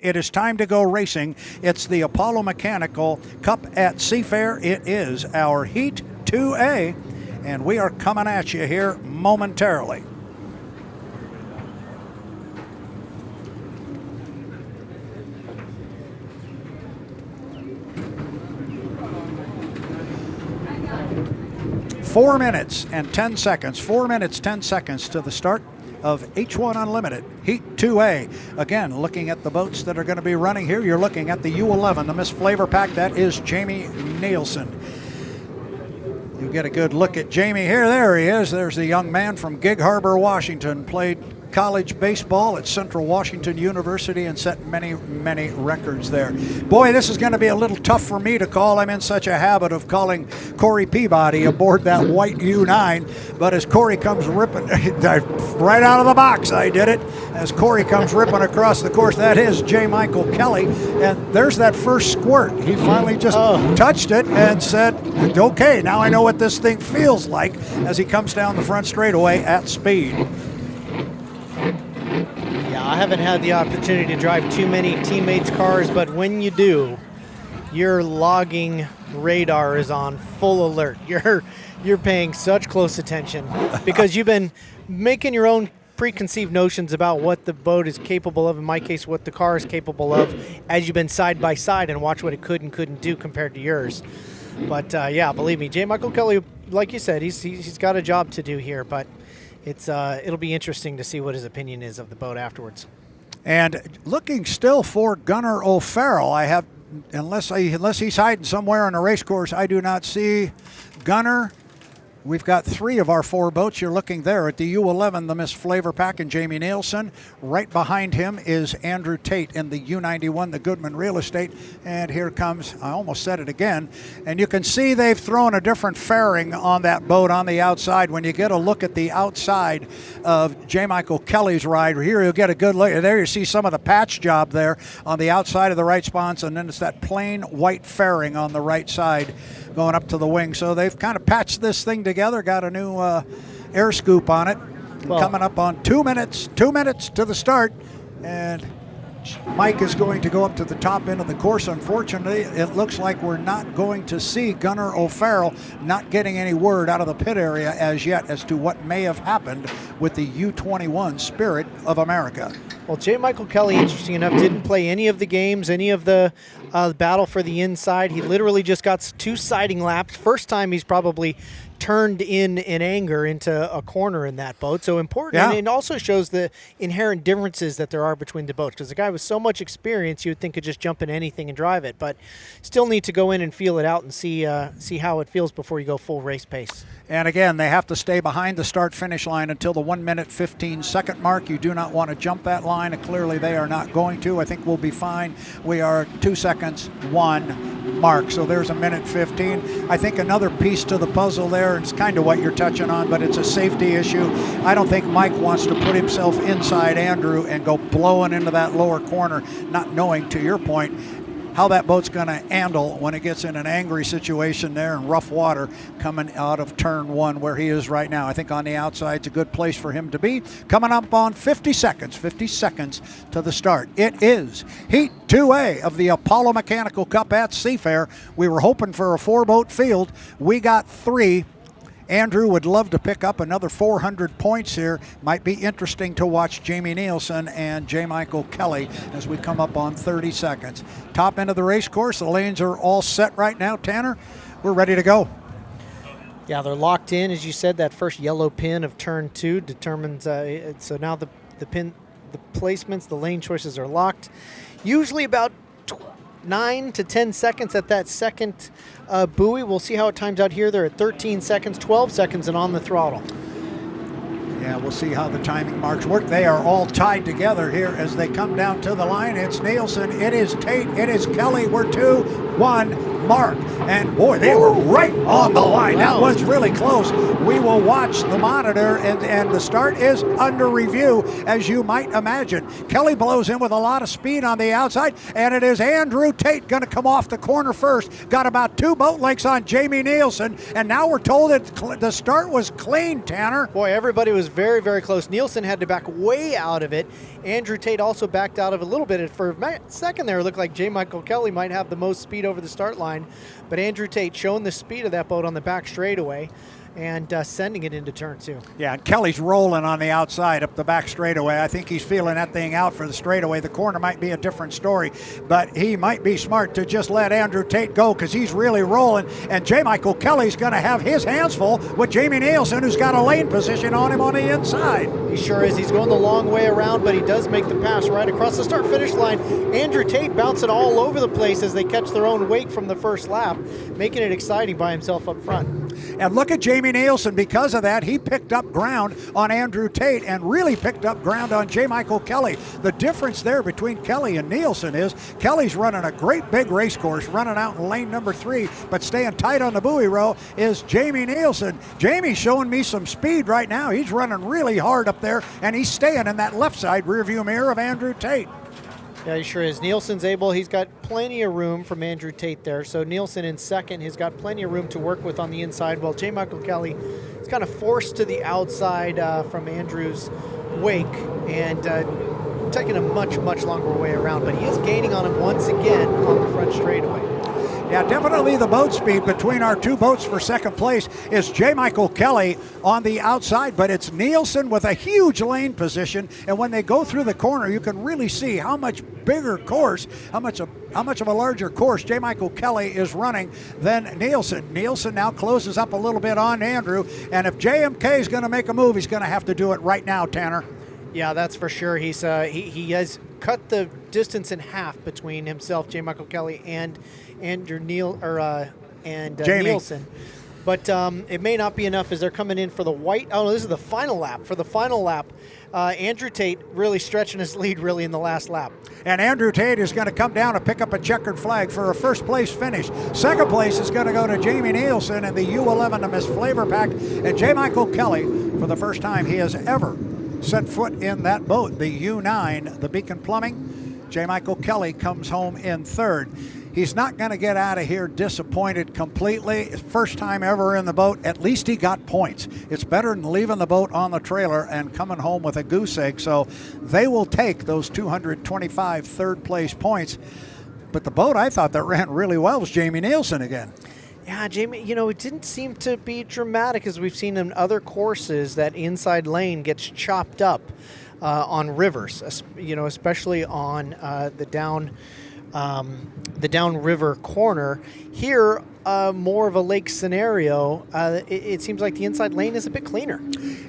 It is time to go racing. It's the Apollo Mechanical Cup at Seafair. It is our Heat 2A, and we are coming at you here momentarily. Four minutes and 10 seconds. 4 minutes, 10 seconds to the start of H1 Unlimited Heat 2A. Again, looking at the boats that are going to be running here, you're looking at the U11, the Miss Flavor Pack. That is Jamie Nielsen. You get a good look at Jamie here. There he is. There's the young man from Gig Harbor, Washington. Played college baseball at Central Washington University and set many, many records there. Boy, this is going to be a little tough for me to call. I'm in such a habit of calling Corey Peabody aboard that white U9, but as Corey comes ripping right out of the box, I did it. As Corey comes ripping across the course, that is J. Michael Kelly, and there's that first squirt. He finally just touched it and said, okay, now I know what this thing feels like, as he comes down the front straightaway at speed. I haven't had the opportunity to drive too many teammates' cars, but when you do, your logging radar is on full alert. You're paying such close attention because you've been making your own preconceived notions about what the boat is capable of, in my case, what the car is capable of, as you've been side by side and watch what it could and couldn't do compared to yours. But yeah, believe me, J. Michael Kelly, like you said, he's got a job to do here, but it'll be interesting to see what his opinion is of the boat afterwards. And looking still for Gunnar O'Farrell. I have, unless he's hiding somewhere on a race course, I do not see Gunnar. We've got three of our four boats. You're looking there at the U11, the Miss Flavor Pack and Jamie Nielsen. Right behind him is Andrew Tate in the U91, the Goodman Real Estate. And here comes, I almost said it again, and you can see they've thrown a different fairing on that boat on the outside. When you get a look at the outside of J. Michael Kelly's ride, here you'll get a good look. There you see some of the patch job there on the outside of the right sponsor, and then it's that plain white fairing on the right side going up to the wing. So they've kind of patched this thing together, got a new air scoop on it. Well, coming up on 2 minutes to the start, and Mike is going to go up to the top end of the course. Unfortunately, it looks like we're not going to see Gunnar O'Farrell, not getting any word out of the pit area as yet as to what may have happened with the U21 Spirit of America. Well, J. Michael Kelly, interesting enough, didn't play any of the games, any of the battle for the inside. He literally just got 2 siding laps. First time he's probably turned in anger into a corner in that boat. So important. Yeah. And it also shows the inherent differences that there are between the boats, because the guy with so much experience, you would think could just jump in anything and drive it, but still need to go in and feel it out and see how it feels before you go full race pace. And again, they have to stay behind the start-finish line until the 1 minute 15 second mark. You do not want to jump that line, and clearly they are not going to. I think we'll be fine. We are 2 seconds 1 mark, so there's a minute 15. I think another piece to the puzzle there, it's kind of what you're touching on, but it's a safety issue. I don't think Mike wants to put himself inside Andrew and go blowing into that lower corner, not knowing, to your point, how that boat's going to handle when it gets in an angry situation there in rough water coming out of turn 1 where he is right now. I think on the outside it's a good place for him to be. Coming up on 50 seconds to the start. It is Heat 2A of the Apollo Mechanical Cup at Seafair. We were hoping for a 4-boat field. We got 3. Andrew would love to pick up another 400 points here. Might be interesting to watch Jamie Nielsen and J. Michael Kelly as we come up on 30 seconds. Top end of the race course. The lanes are all set right now. Tanner, we're ready to go. Yeah, they're locked in. As you said, that first yellow pin of turn 2 determines, so now the placements, the lane choices are locked. Usually about 9 to 10 seconds at that second buoy. We'll see how it times out here. They're at 13 seconds, 12 seconds, and on the throttle. Yeah, we'll see how the timing marks work. They are all tied together here as they come down to the line. It's Nielsen, it is Tate, it is Kelly. We're 2, 1, mark. And boy, they were right on the line. That Wow. was really close. We will watch the monitor, and the start is under review, as you might imagine. Kelly blows in with a lot of speed on the outside, and it is Andrew Tate going to come off the corner first. Got about 2 boat lengths on Jamie Nielsen, and now we're told that the start was clean, Tanner. Boy, everybody was very, very close. Nielsen had to back way out of it. Andrew Tate also backed out of it a little bit. For a second there, it looked like J. Michael Kelly might have the most speed over the start line. But Andrew Tate showing the speed of that boat on the back straightaway and sending it into turn 2. Yeah, and Kelly's rolling on the outside up the back straightaway. I think he's feeling that thing out for the straightaway. The corner might be a different story, but he might be smart to just let Andrew Tate go because he's really rolling. And J. Michael Kelly's going to have his hands full with Jamie Nielsen, who's got a lane position on him on the inside. He sure is. He's going the long way around, but he does make the pass right across the start-finish line. Andrew Tate bouncing all over the place as they catch their own wake from the first lap, making it exciting by himself up front. And look at Jamie Nielsen. Because of that, he picked up ground on Andrew Tate and really picked up ground on J. Michael Kelly. The difference there between Kelly and Nielsen is Kelly's running a great big race course, running out in lane number 3, but staying tight on the buoy row is Jamie Nielsen. Jamie's showing me some speed right now. He's running really hard up there, and he's staying in that left side rearview mirror of Andrew Tate. Yeah, he sure is. Nielsen's able. He's got plenty of room from Andrew Tate there. So Nielsen in second. He's got plenty of room to work with on the inside. While J. Michael Kelly is kind of forced to the outside from Andrew's wake and taking a much, much longer way around. But he is gaining on him once again on the front straightaway. Yeah, definitely the boat speed between our 2 boats for second place is J. Michael Kelly on the outside, but it's Nielsen with a huge lane position. And when they go through the corner, you can really see how much bigger course, how much of a larger course J. Michael Kelly is running than Nielsen. Nielsen now closes up a little bit on Andrew, and if JMK is going to make a move, he's going to have to do it right now, Tanner. Yeah, that's for sure. He's he has cut the distance in half between himself, J. Michael Kelly, and Andrew Nielsen. But it may not be enough as they're coming in for the white. Oh, no, this is the final lap. For the final lap, Andrew Tate really stretching his lead really in the last lap. And Andrew Tate is going to come down and pick up a checkered flag for a first place finish. Second place is going to go to Jamie Nielsen and the U11 to Miss Flavor Pack. And J. Michael Kelly, for the first time he has ever set foot in that boat, the U9, the Beacon Plumbing. J. Michael Kelly comes home in third. He's not going to get out of here disappointed completely. First time ever in the boat. At least he got points. It's better than leaving the boat on the trailer and coming home with a goose egg. So they will take those 225 third place points. But the boat I thought that ran really well was Jamie Nielsen again. Yeah, Jamie, it didn't seem to be dramatic as we've seen in other courses. That inside lane gets chopped up on rivers, especially on the downriver corner. Here, more of a lake scenario. It seems like the inside lane is a bit cleaner.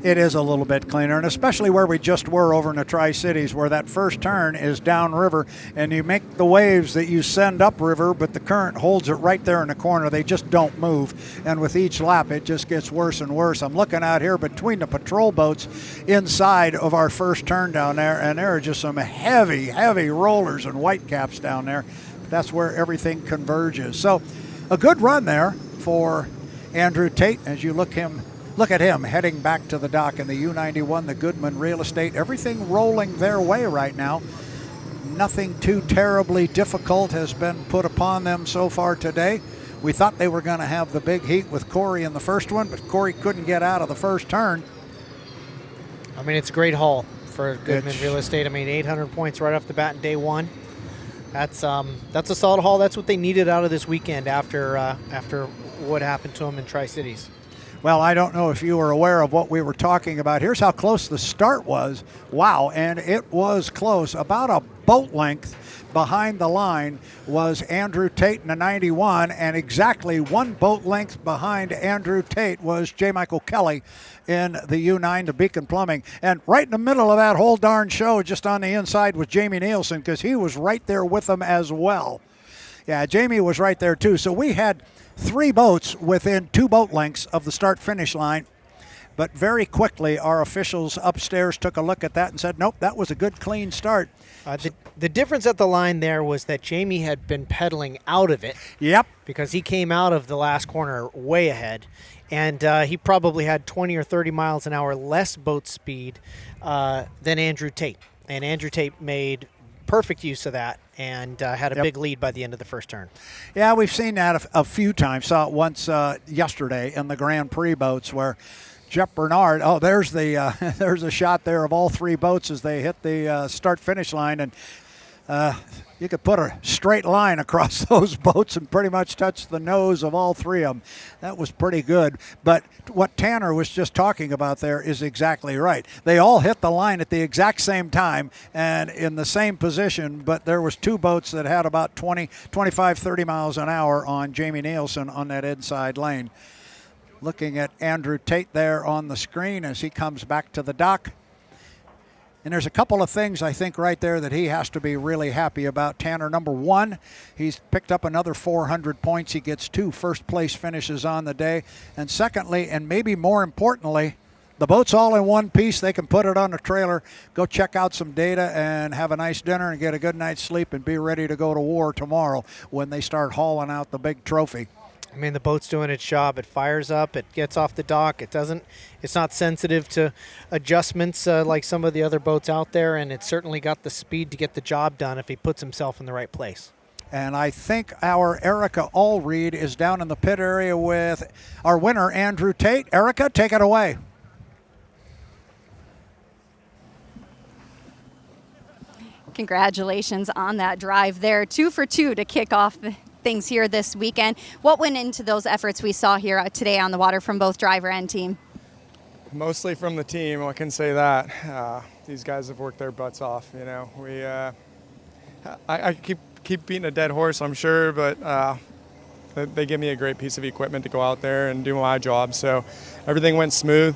It is a little bit cleaner, and especially where we just were over in the Tri-Cities, where that first turn is downriver, and you make the waves that you send upriver, but the current holds it right there in the corner. They just don't move, and with each lap, it just gets worse and worse. I'm looking out here between the patrol boats inside of our first turn down there, and there are just some heavy, heavy rollers and whitecaps down there. That's where everything converges. So a good run there for Andrew Tate as you look at him heading back to the dock in the U91, the Goodman Real Estate. Everything rolling their way right now. Nothing too terribly difficult has been put upon them so far today. We thought they were going to have the big heat with Corey in the first one, but Corey couldn't get out of the first turn. I mean, it's a great haul for Goodman Real Estate. I mean, 800 points right off the bat in day one. That's a solid haul. That's what they needed out of this weekend after what happened to them in Tri-Cities. Well, I don't know if you were aware of what we were talking about. Here's how close the start was. Wow, and it was close. About a boat length behind the line was Andrew Tate in the 91, and exactly 1 boat length behind Andrew Tate was J. Michael Kelly in the U9, the Beacon Plumbing. And right in the middle of that whole darn show, just on the inside, was Jamie Nielsen, because he was right there with them as well. Yeah, Jamie was right there too. So we had 3 boats within 2 boat lengths of the start-finish line. But very quickly, our officials upstairs took a look at that and said, nope, that was a good, clean start. The difference at the line there was that Jamie had been pedaling out of it. Yep. Because he came out of the last corner way ahead. And he probably had 20 or 30 miles an hour less boat speed than Andrew Tate. And Andrew Tate made perfect use of that and had a big lead by the end of the first turn. Yeah, we've seen that a few times. Saw it once yesterday in the Grand Prix boats where Jeff Bernard, there's there's a shot there of all three boats as they hit the start-finish line, and you could put a straight line across those boats and pretty much touch the nose of all three of them. That was pretty good. But what Tanner was just talking about there is exactly right. They all hit the line at the exact same time and in the same position, but there was two boats that had about 20, 25, 30 miles an hour on Jamie Nielsen on that inside lane. Looking at Andrew Tate there on the screen as he comes back to the dock. And there's a couple of things I think right there that he has to be really happy about. Tanner, number one, he's picked up another 400 points. He gets 2 first-place finishes on the day. And secondly, and maybe more importantly, the boat's all in one piece. They can put it on a trailer, go check out some data, and have a nice dinner and get a good night's sleep and be ready to go to war tomorrow when they start hauling out the big trophy. I mean, the boat's doing its job. It fires up. It gets off the dock. It's not sensitive to adjustments like some of the other boats out there, and it's certainly got the speed to get the job done if he puts himself in the right place. And I think our Erica Allreed is down in the pit area with our winner, Andrew Tate. Erica, take it away. Congratulations on that drive there. 2 for 2 to kick off things here this weekend. What went into those efforts we saw here today on the water from both driver and team? Mostly from the team, I can say that. These guys have worked their butts off. You know, I keep beating a dead horse, I'm sure, but they give me a great piece of equipment to go out there and do my job. So everything went smooth.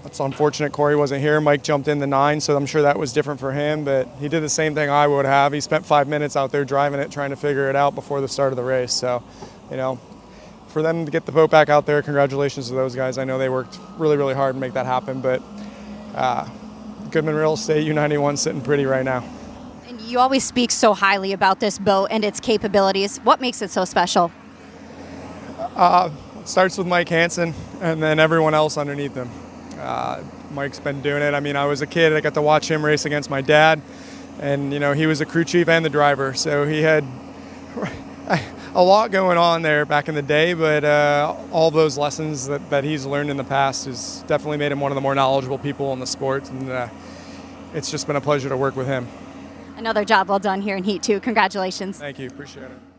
It's unfortunate Corey wasn't here. Mike jumped in the 9, so I'm sure that was different for him, but he did the same thing I would have. He spent 5 minutes out there driving it, trying to figure it out before the start of the race. So, you know, for them to get the boat back out there, congratulations to those guys. I know they worked really, really hard to make that happen, but Goodman Real Estate U91 sitting pretty right now. And you always speak so highly about this boat and its capabilities. What makes it so special? It starts with Mike Hansen and then everyone else underneath him. Mike's been doing it. I mean, I was a kid. I got to watch him race against my dad, and you know, he was the crew chief and the driver, so he had a lot going on there back in the day. But all those lessons that he's learned in the past has definitely made him one of the more knowledgeable people in the sport, and it's just been a pleasure to work with him. Another job well done here in Heat 2. Congratulations. Thank you. Appreciate it.